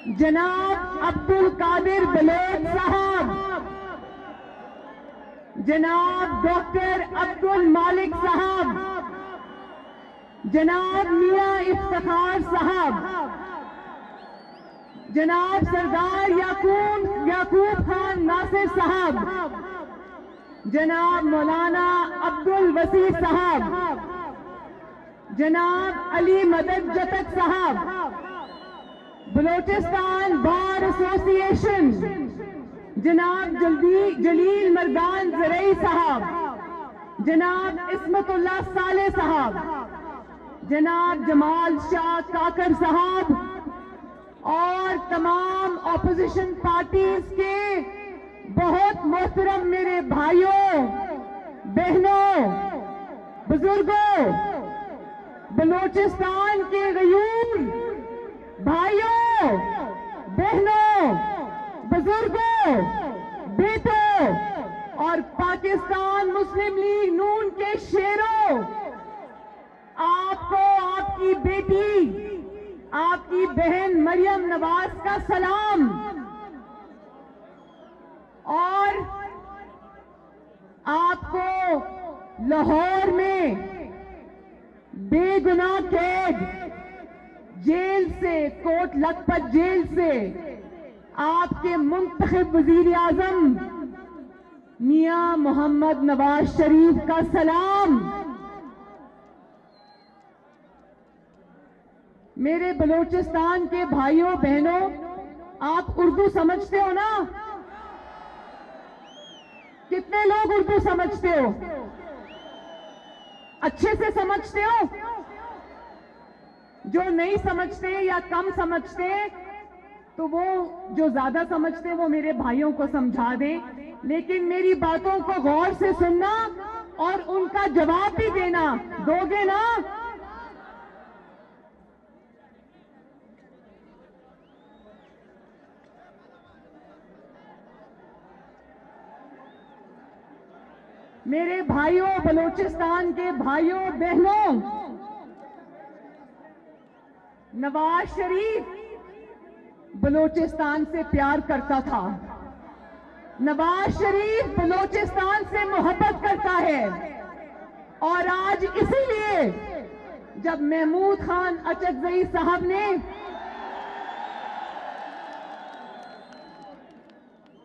جناب عبد القادر بلوچ صاحب، جناب ڈاکٹر عبد المالک صاحب، جناب میاں افتخار صاحب، جناب سردار یعقوب خان ناصر صاحب، جناب مولانا عبد الوسیع صاحب، جناب علی مدد جتک صاحب، بلوچستان بار ایسوسی ایشن جناب جلیل مردان زرعی صاحب، جناب عصمت اللہ صالح صاحب، جناب جمال شاہ کاکر صاحب اور تمام اپوزیشن پارٹیز کے بہت محترم میرے بھائیوں، بہنوں، بزرگوں، بلوچستان کے غیور بھائیوں، بہنوں، بزرگوں، بیٹوں اور پاکستان مسلم لیگ نون کے شیروں، آپ کو آپ کی بیٹی، آپ کی بہن مریم نواز کا سلام۔ اور آپ کو لاہور میں بے گناہ قید جیل سے، کوٹ لکھپت جیل سے آپ کے منتخب وزیر اعظم میاں محمد نواز شریف کا سلام۔ میرے بلوچستان کے بھائیوں بہنوں، آپ اردو سمجھتے ہو نا؟ کتنے لوگ اردو سمجھتے ہو؟ اچھے سے سمجھتے ہو؟ جو نہیں سمجھتے یا کم سمجھتے تو وہ جو زیادہ سمجھتے وہ میرے بھائیوں کو سمجھا دیں، لیکن میری باتوں کو غور سے سننا اور ان کا جواب بھی دینا، دو گے نا؟ میرے بھائیوں، بلوچستان کے بھائیوں بہنوں، نواز شریف بلوچستان سے پیار کرتا تھا، نواز شریف بلوچستان سے محبت کرتا ہے، اور آج اسی لیے جب محمود خان اچکزئی صاحب نے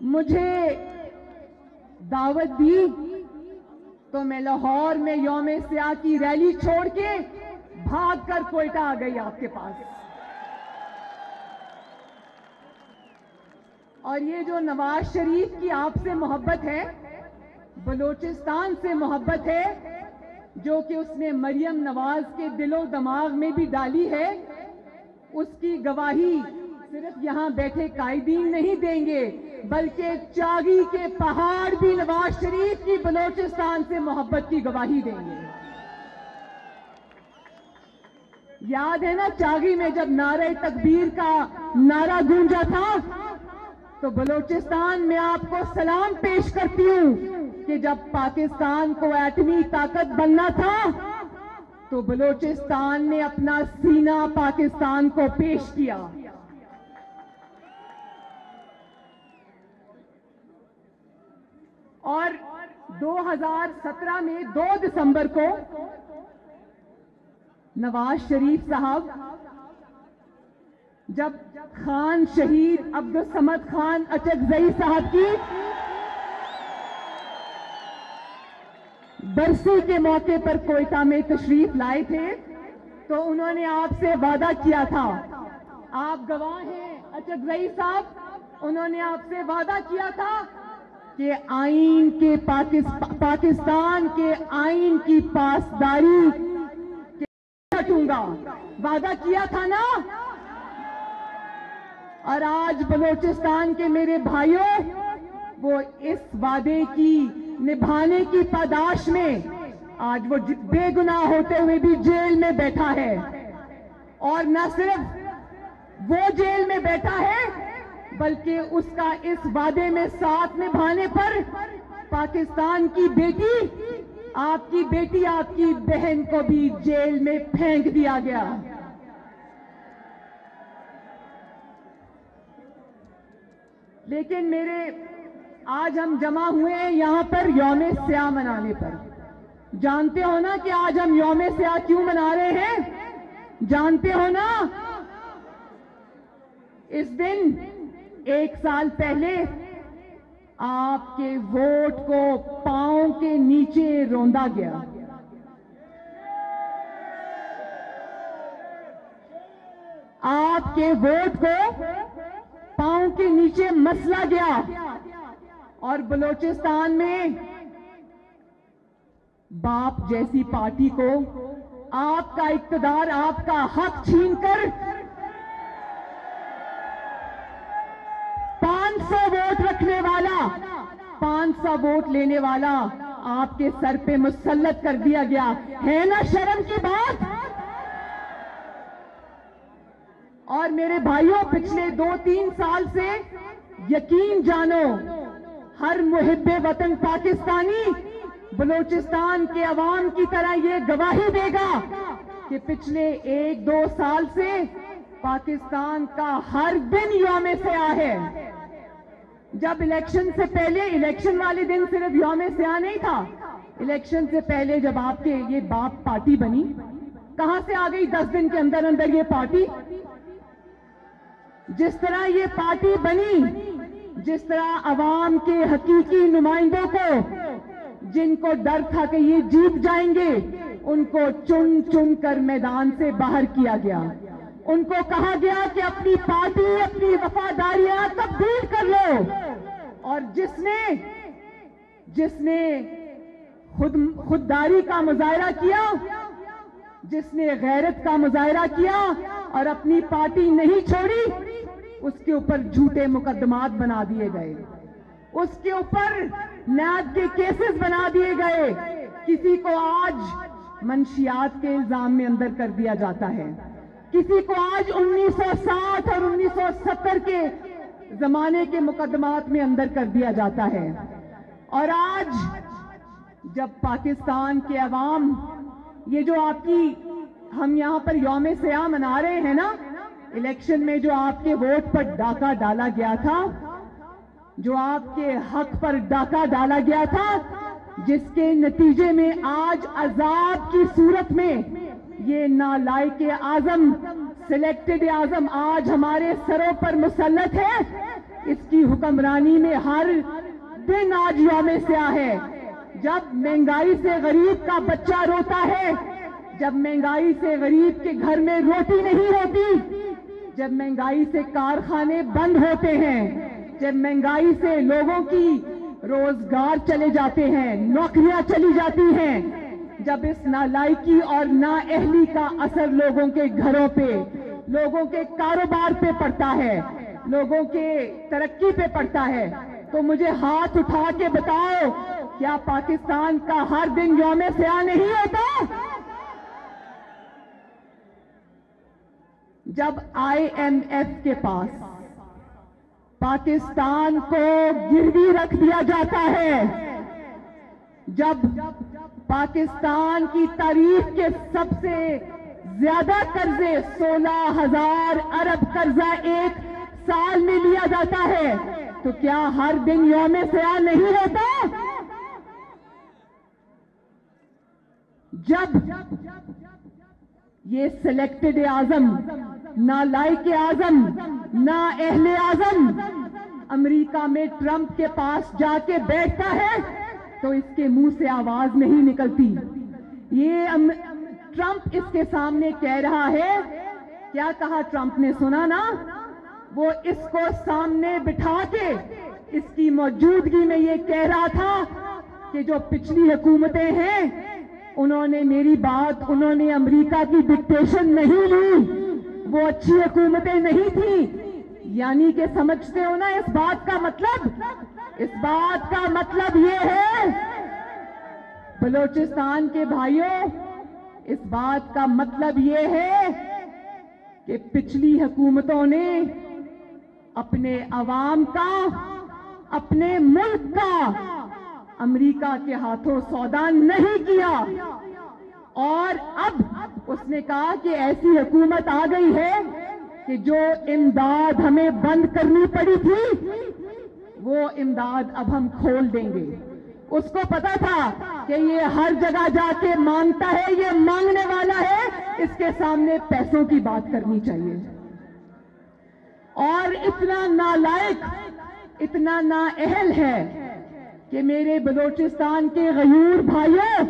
مجھے دعوت دی تو میں لاہور میں یوم سیاہ کی ریلی چھوڑ کے بھاگ کر کوئٹہ آ گئی آپ کے پاس۔ اور یہ جو نواز شریف کی آپ سے محبت ہے، بلوچستان سے محبت ہے، جو کہ اس نے مریم نواز کے دل و دماغ میں بھی ڈالی ہے، اس کی گواہی صرف یہاں بیٹھے قائدین نہیں دیں گے، بلکہ چاگی کے پہاڑ بھی نواز شریف کی بلوچستان سے محبت کی گواہی دیں گے۔ یاد ہے نا چاگی میں جب نعرہ تکبیر کا نعرہ گونجا تھا، تو بلوچستان میں آپ کو سلام پیش کرتی ہوں کہ جب پاکستان کو ایٹمی طاقت بننا تھا تو بلوچستان نے اپنا سینہ پاکستان کو پیش کیا۔ اور 2017 میں 2 دسمبر کو نواز شریف صاحب جب خان شہید عبدالصمد خان اچکزئی صاحب کی برسی کے موقع پر کوئٹہ میں تشریف لائے تھے، تو انہوں نے آپ سے وعدہ کیا تھا، آپ گواہ ہیں اچکزئی صاحب، انہوں نے آپ سے وعدہ کیا تھا کہ آئین کے پاکستان کے آئین کی پاسداری ہٹوں گا، وعدہ کیا تھا نا؟ اور آج بلوچستان کے میرے بھائیوں، وہ اس وعدے کی نبھانے کی پاداش میں آج وہ بے گناہ ہوتے ہوئے بھی جیل میں بیٹھا ہے، اور نہ صرف وہ جیل میں بیٹھا ہے بلکہ اس کا اس وعدے میں ساتھ نبھانے پر پاکستان کی بیٹی، آپ کی بیٹی، آپ کی بہن کو بھی جیل میں پھینک دیا گیا۔ لیکن آج ہم جمع ہوئے ہیں یہاں پر یوم سیاہ منانے پر. جانتے ہو نا کہ آج ہم یوم سیاہ کیوں منا رہے ہیں؟ جانتے ہو نا؟ اس دن 1 سال پہلے آپ کے ووٹ کو پاؤں کے نیچے روندا گیا. آپ کے ووٹ کو پاؤں کے نیچے مسلا گیا اور بلوچستان میں باپ جیسی پارٹی کو آپ کا اقتدار، آپ کا حق چھین کر 500 ووٹ رکھنے والا، 500 ووٹ لینے والا آپ کے سر پہ مسلط کر دیا گیا. ہے نا شرم کی بات؟ اور میرے بھائیوں، پچھلے 2-3 سال سے یقین جانو ہر محب وطن پاکستانی بلوچستان کے عوام کی طرح یہ گواہی دے گا کہ پچھلے 1-2 سال سے پاکستان کا ہر دن یوم سیاہ ہے. جب الیکشن سے پہلے، الیکشن والے دن صرف یوم سیاہ نہیں تھا، الیکشن سے پہلے جب آپ کے یہ باپ پارٹی بنی، کہاں سے آ گئی 10 دن کے اندر اندر یہ پارٹی؟ جس طرح یہ پارٹی بنی، جس طرح عوام کے حقیقی نمائندوں کو، جن کو ڈر تھا کہ یہ جیت جائیں گے، ان کو چن چن کر میدان سے باہر کیا گیا. ان کو کہا گیا کہ اپنی پارٹی، اپنی وفاداریاں تبدیل کر لو. اور جس نے خودداری کا مظاہرہ کیا، جس نے غیرت کا مظاہرہ کیا اور اپنی پارٹی نہیں چھوڑی، اس کے اوپر جھوٹے مقدمات بنا دیے گئے، اس کے اوپر نیب کے کیسز بنا دیے گئے. کسی کو آج منشیات کے الزام میں اندر کر دیا جاتا ہے، کسی کو آج 1960 اور 1970 کے زمانے کے مقدمات میں اندر کر دیا جاتا ہے. اور آج جب پاکستان کے عوام، یہ جو ہم یہاں پر یوم سیاہ منا رہے ہیں نا، الیکشن میں جو آپ کے ووٹ پر ڈاکہ ڈالا گیا تھا، جو آپ کے حق پر ڈاکہ ڈالا گیا تھا، جس کے نتیجے میں آج عذاب کی صورت میں یہ نالائق اعظم، سلیکٹڈ اعظم آج ہمارے سروں پر مسلط ہے. اس کی حکمرانی میں ہر دن آج یوم سیاہ ہے. جب مہنگائی سے غریب کا بچہ روتا ہے، جب مہنگائی سے غریب کے گھر میں روٹی نہیں ہوتی، جب مہنگائی سے کارخانے بند ہوتے ہیں، جب مہنگائی سے لوگوں کی روزگار چلے جاتے ہیں، نوکریاں چلی جاتی ہیں، جب اس نالائکی اور نااہلی کا اثر لوگوں کے گھروں پہ، لوگوں کے کاروبار پہ پڑتا ہے، لوگوں کے ترقی پہ پڑتا ہے، تو مجھے ہاتھ اٹھا کے بتاؤ، کیا پاکستان کا ہر دن یوم سیاہ نہیں ہوتا؟ جب IMF کے پاس پاکستان کو گروی رکھ دیا جاتا ہے، جب پاکستان کی تاریخ کے سب سے زیادہ قرضے 16,000 ارب قرضہ 1 سال میں لیا جاتا ہے، تو کیا ہر دن یوم سیاہ نہیں ہوتا؟ جب یہ سلیکٹڈ اعظم، نالائق اعظم، نااہل اعظم امریکہ میں ٹرمپ کے پاس جا کے بیٹھتا ہے تو اس کے منہ سے آواز نہیں نکلتی. یہ ٹرمپ اس کے سامنے کہہ رہا ہے، کیا کہا ٹرمپ نے؟ سنا نا؟ وہ اس کو سامنے بٹھا کے اس کی موجودگی میں یہ کہہ رہا تھا کہ جو پچھلی حکومتیں ہیں انہوں نے میری بات، انہوں نے امریکہ کی ڈکٹیشن نہیں لی، وہ اچھی حکومتیں نہیں تھیں. یعنی کہ سمجھتے ہو نا اس بات کا مطلب؟ اس بات کا مطلب یہ ہے بلوچستان کے بھائیوں، اس بات کا مطلب یہ ہے کہ پچھلی حکومتوں نے اپنے عوام کا، اپنے ملک کا امریکہ کے ہاتھوں سودا نہیں کیا. اور اب اس نے کہا کہ ایسی حکومت آ گئی ہے کہ جو امداد ہمیں بند کرنی پڑی تھی، وہ امداد اب ہم کھول دیں گے. اس کو پتا تھا کہ یہ ہر جگہ جا کے مانگتا ہے, یہ مانگنے والا ہے, اس کے سامنے پیسوں کی بات کرنی چاہیے. اور اتنا نالائق, اتنا نااہل ہے کہ میرے بلوچستان کے غیور بھائیوں,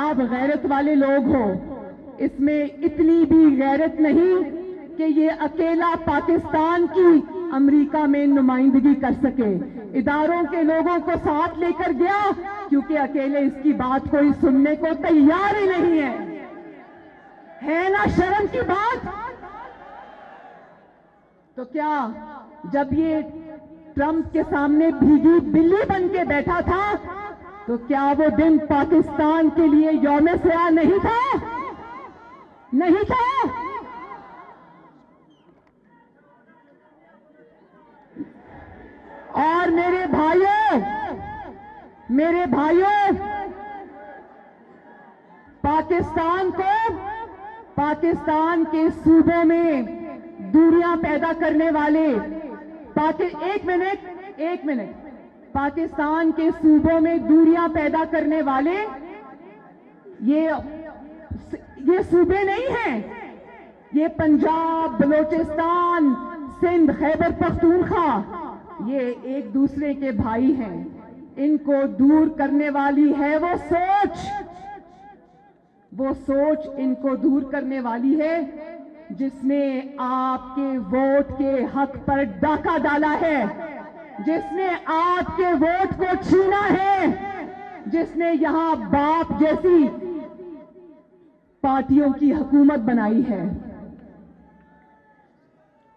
آپ غیرت والے لوگ ہو, اس میں اتنی بھی غیرت نہیں کہ یہ اکیلا پاکستان کی امریکہ میں نمائندگی کر سکے. اداروں کے لوگوں کو ساتھ لے کر گیا کیونکہ اکیلے اس کی بات کوئی سننے کو تیار ہی نہیں ہے. ہے نا شرم کی بات؟ تو کیا جب یہ ٹرمپ کے سامنے بھیگی بلی بن کے بیٹھا تھا تو کیا وہ دن پاکستان کے لیے یوم سیاہ نہیں تھا؟ نہیں تھا. اور میرے بھائیوں, پاکستان کے صوبوں میں دوریاں پیدا کرنے والے, ایک منٹ, پاکستان کے صوبوں میں دوریاں پیدا کرنے والے یہ صوبے نہیں ہیں, یہ پنجاب, بلوچستان, سندھ, خیبر پختونخوا, یہ ایک دوسرے کے بھائی ہیں. ان کو دور کرنے والی ہے وہ سوچ ان کو دور کرنے والی ہے جس نے آپ کے ووٹ کے حق پر ڈاکہ ڈالا ہے, جس نے آپ کے ووٹ کو چھینا ہے, جس نے یہاں باپ جیسی پارٹیوں کی حکومت بنائی ہے.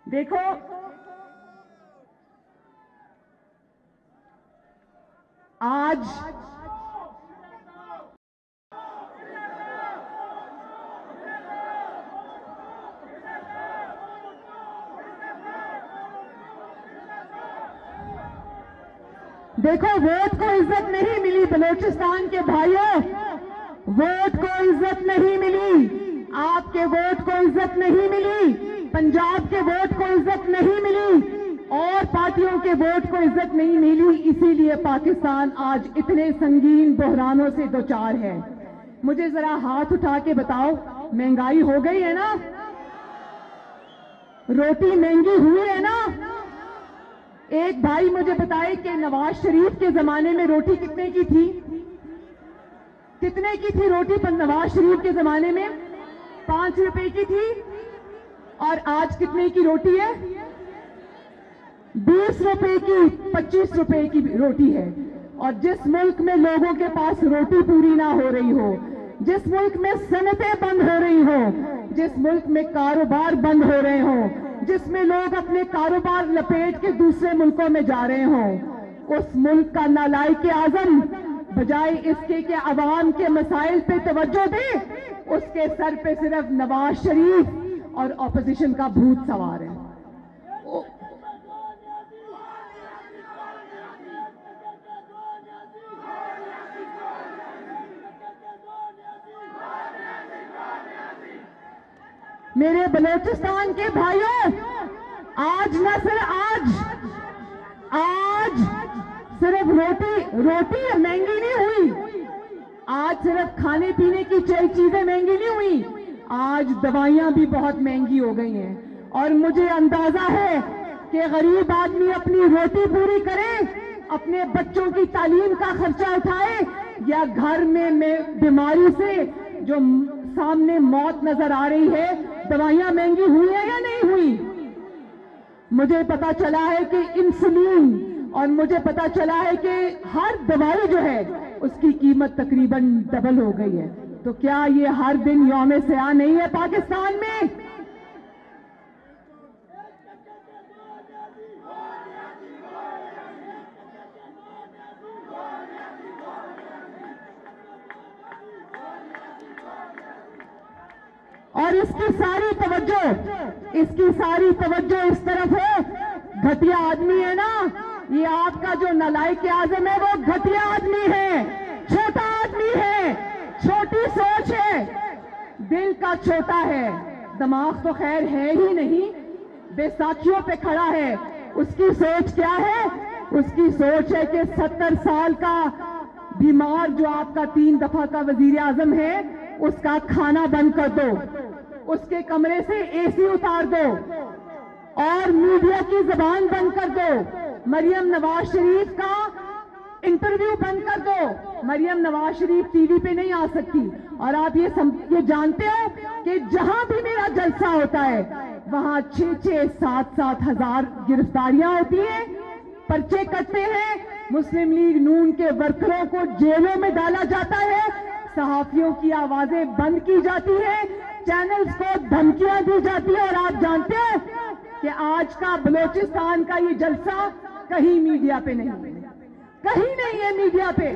دیکھو, آج دیکھو, ووٹ کو عزت نہیں ملی بلوچستان کے بھائیوں, ووٹ کو عزت نہیں ملی, آپ کے ووٹ کو عزت نہیں ملی, پنجاب کے ووٹ کو عزت نہیں ملی, اور پارٹیوں کے ووٹ کو عزت نہیں ملی. اسی لیے پاکستان آج اتنے سنگین بحرانوں سے دوچار ہے. مجھے ذرا ہاتھ اٹھا کے بتاؤ, مہنگائی ہو گئی ہے نا؟ روٹی مہنگی ہوئی ہے نا؟ ایک بھائی مجھے بتائے کہ نواز شریف کے زمانے میں روٹی کتنے کی تھی؟ کتنے کی تھی روٹی نواز شریف کے زمانے میں؟ 5 روپے کی تھی. اور آج کتنے کی روٹی ہے؟ 20 روپے کی, 25 روپے کی روٹی ہے. اور جس ملک میں لوگوں کے پاس روٹی پوری نہ ہو رہی ہو, جس ملک میں صنعتیں بند ہو رہی ہوں, جس ملک میں کاروبار بند ہو رہے ہوں, جس میں لوگ اپنے کاروبار لپیٹ کے دوسرے ملکوں میں جا رہے ہوں, اس ملک کا نالائق اعظم بجائے اس کے کہ عوام کے مسائل پہ توجہ دے, اس کے سر پہ صرف نواز شریف اور اپوزیشن کا بھوت سوار ہے. میرے بلوچستان کے بھائیوں, آج نہ صرف روٹی مہنگی نہیں ہوئی, آج صرف کھانے پینے کی چیزیں مہنگی نہیں ہوئی, آج دوائیاں بھی بہت مہنگی ہو گئی ہیں. اور مجھے اندازہ ہے کہ غریب آدمی اپنی روٹی پوری کرے, اپنے بچوں کی تعلیم کا خرچہ اٹھائے, یا گھر میں بیماری سے جو سامنے موت نظر آ رہی ہے, دوائیاں مہنگی ہوئی ہیں یا نہیں ہوئی؟ مجھے پتا چلا ہے کہ انسولین, اور مجھے پتا چلا ہے کہ ہر دوائی جو ہے اس کی قیمت تقریباً ڈبل ہو گئی ہے. تو کیا یہ ہر دن یوم سیاہ نہیں ہے پاکستان میں؟ اور اس کی ساری توجہ اس طرف ہے, گھٹیا آدمی ہے نا, یہ آپ کا جو نالائق اعظم ہے وہ گھٹیا آدمی ہے, چھوٹا آدمی ہے, چھوٹی سوچ ہے, دل کا چھوٹا ہے, دماغ تو خیر ہے ہی نہیں, بے ساکھیوں پہ کھڑا ہے. اس کی سوچ کیا ہے اس کی سوچ ہے کہ 70 سال کا بیمار جو آپ کا 3 دفعہ کا وزیر اعظم ہے اس کا کھانا بند کر دو، اس کے کمرے سے اے سی اتار دو اور میڈیا کی زبان بند کر دو، مریم نواز شریف کا انٹرویو بند کر دو، مریم نواز شریف ٹی وی پہ نہیں آ سکتی۔ اور آپ یہ جانتے ہو کہ جہاں بھی میرا جلسہ ہوتا ہے وہاں 6-6 7-7 ہزار گرفتاریاں ہوتی ہیں، پرچے کٹتے ہیں، مسلم لیگ نون کے ورکروں کو جیلوں میں ڈالا جاتا ہے، صحافیوں کی آوازیں بند کی جاتی ہیں، چینلز کو دھمکیاں دی جاتی ہیں۔ اور آپ جانتے ہو کہ آج کا بلوچستان کا یہ جلسہ کہیں میڈیا پہ نہیں ہے، کہیں نہیں ہے میڈیا پہ۔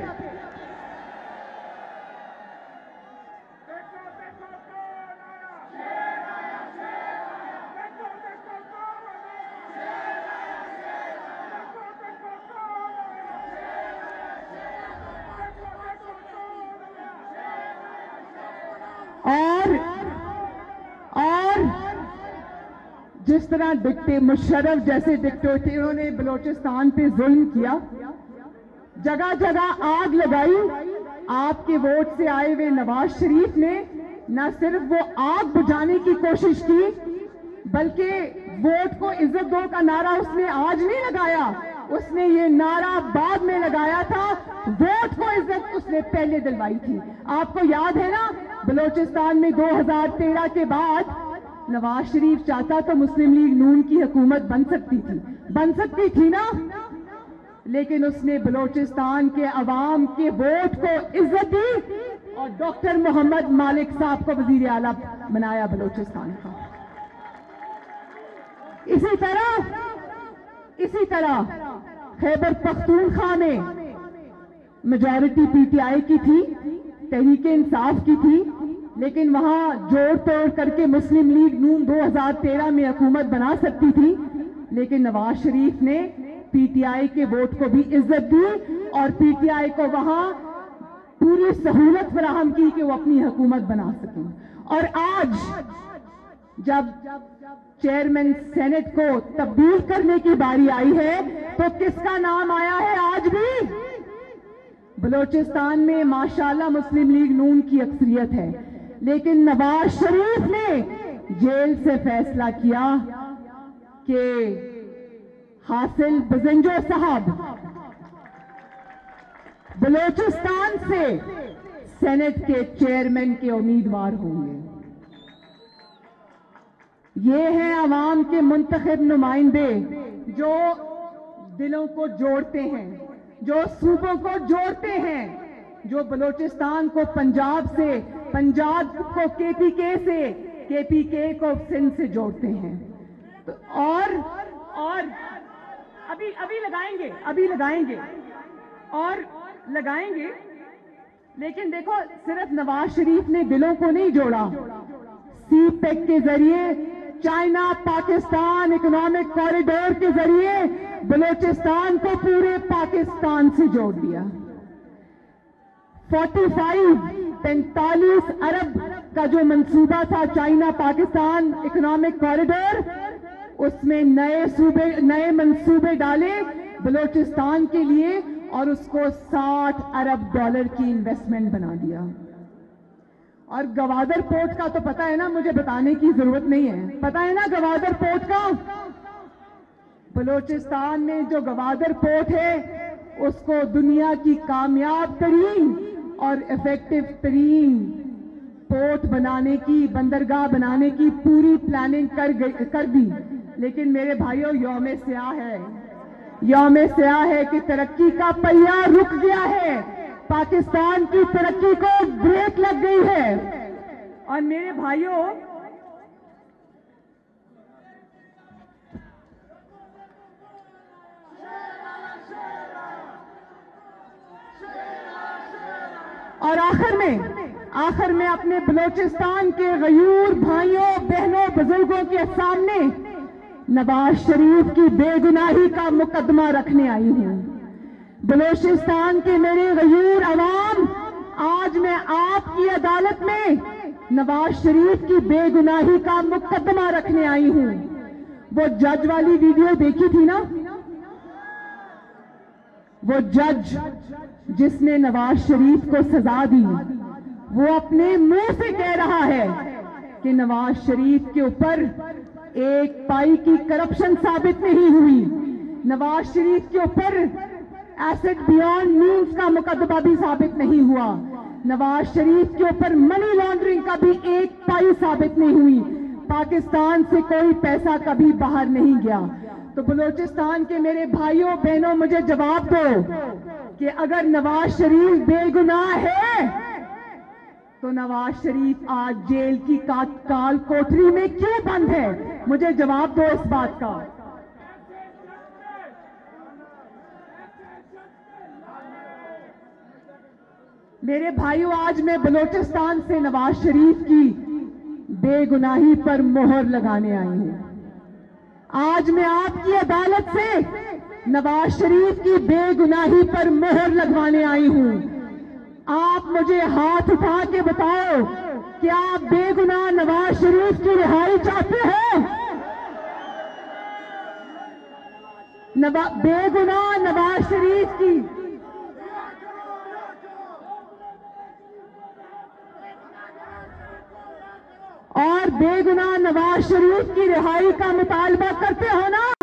اور جس طرح مشرف جیسے ڈکٹیٹروں نے بلوچستان پہ ظلم کیا، جگہ جگہ آگ لگائی، آپ کے ووٹ سے آئے ہوئے نواز شریف نے نہ صرف وہ آگ بجھانے کی کوشش کی بلکہ ووٹ کو عزت دو کا نعرہ اس نے آج نہیں لگایا، اس نے یہ نعرہ بعد میں لگایا تھا، ووٹ کو عزت اس نے پہلے دلوائی تھی۔ آپ کو یاد ہے نا بلوچستان میں 2013 کے بعد نواز شریف چاہتا تو مسلم لیگ نون کی حکومت بن سکتی تھی نا، لیکن اس نے بلوچستان کے عوام کے ووٹ کو عزت دی اور ڈاکٹر محمد مالک صاحب کو وزیر اعلیٰ بنایا بلوچستان کا۔ اسی طرح خیبر پختونخوا میں میجورٹی پی ٹی آئی کی تھی، تحریک انصاف کی تھی، لیکن وہاں جوڑ توڑ کر کے مسلم لیگ نون 2013 میں حکومت بنا سکتی تھی، لیکن نواز شریف نے پی ٹی آئی کے ووٹ کو بھی عزت دی اور پی ٹی آئی کو وہاں پوری سہولت فراہم کی کہ وہ اپنی حکومت بنا سکیں۔ اور آج جب چیئرمین سینٹ کو تبدیل کرنے کی باری آئی ہے تو کس کا نام آیا ہے؟ آج بھی بلوچستان میں ماشاءاللہ مسلم لیگ نون کی اکثریت ہے، لیکن نواز شریف نے جیل سے فیصلہ کیا کہ حاصل بزنجو صاحب بلوچستان سے سینٹ کے چیئرمین کے امیدوار ہوں گے۔ یہ ہیں عوام کے منتخب نمائندے جو دلوں کو جوڑتے ہیں، جو صوبوں کو جوڑتے ہیں، جو بلوچستان کو پنجاب سے، پنجاب کو کے پی کے سے، کے پی کے کو سندھ سے جوڑتے ہیں۔ اور ابھی لگائیں گے، لیکن دیکھو صرف نواز شریف نے دلوں کو نہیں جوڑا، سی پیک کے ذریعے، چائنا پاکستان اکنامک کوریڈور کے ذریعے بلوچستان کو پورے پاکستان سے جوڑ دیا۔ 45 ارب کا جو منصوبہ تھا چائنا پاکستان اکنامک کوریڈور، اس میں نئے منصوبے ڈالے بلوچستان کے لیے اور اس کو $60 ارب کی انویسٹمنٹ بنا دیا۔ اور گوادر پورٹ کا تو پتا ہے نا، مجھے بتانے کی ضرورت نہیں ہے، پتا ہے نا گوادر پورٹ کا؟ بلوچستان میں جو گوادر پورٹ ہے اس کو دنیا کی کامیاب ترین اور ایفیکٹو ترین پورٹ بنانے کی، بندرگاہ بنانے کی پوری پلاننگ کر دی، لیکن میرے بھائیوں یوم سیاہ ہے کہ ترقی کا پہیہ رک گیا ہے، پاکستان کی ترقی کو بریک لگ گئی ہے۔ اور میرے بھائیوں اور آخر میں اپنے بلوچستان کے غیور بھائیوں بہنوں بزرگوں کے سامنے نواز شریف کی بے گناہی کا مقدمہ رکھنے آئی ہوں۔ بلوچستان کے میرے غیور عوام، آج میں آپ کی عدالت میں نواز شریف کی بے گناہی کا مقدمہ رکھنے آئی ہوں۔ وہ جج والی ویڈیو دیکھی تھی نا؟ وہ جج جس نے نواز شریف کو سزا دی وہ اپنے منہ سے کہہ رہا ہے کہ نواز شریف کے اوپر ایک پائی کی کرپشن ثابت نہیں ہوئی، نواز شریف کے اوپر ایسٹ بیانڈ مینز کا مقدمہ بھی ثابت نہیں ہوا، نواز شریف کے اوپر منی لانڈرنگ کا بھی ایک پائی ثابت نہیں ہوئی، پاکستان سے کوئی پیسہ کبھی باہر نہیں گیا۔ تو بلوچستان کے میرے بھائیوں بہنوں مجھے جواب دو کہ اگر نواز شریف بے گناہ ہے تو نواز شریف آج جیل کی کال کوٹری میں کیوں بند ہے؟ مجھے جواب دو اس بات کا۔ میرے بھائیوں آج میں بلوچستان سے نواز شریف کی بے گناہی پر مہر لگانے آئی ہوں۔ آج میں آپ کی عدالت سے نواز شریف کی بے گناہی پر مہر لگوانے آئی ہوں۔ آپ مجھے ہاتھ اٹھا کے بتاؤ کیا آپ بے گناہ نواز شریف کی رہائی چاہتے ہیں؟ بے گناہ نواز شریف کی اور بے گناہ نواز شریف کی رہائی کا مطالبہ کرتے ہو نا؟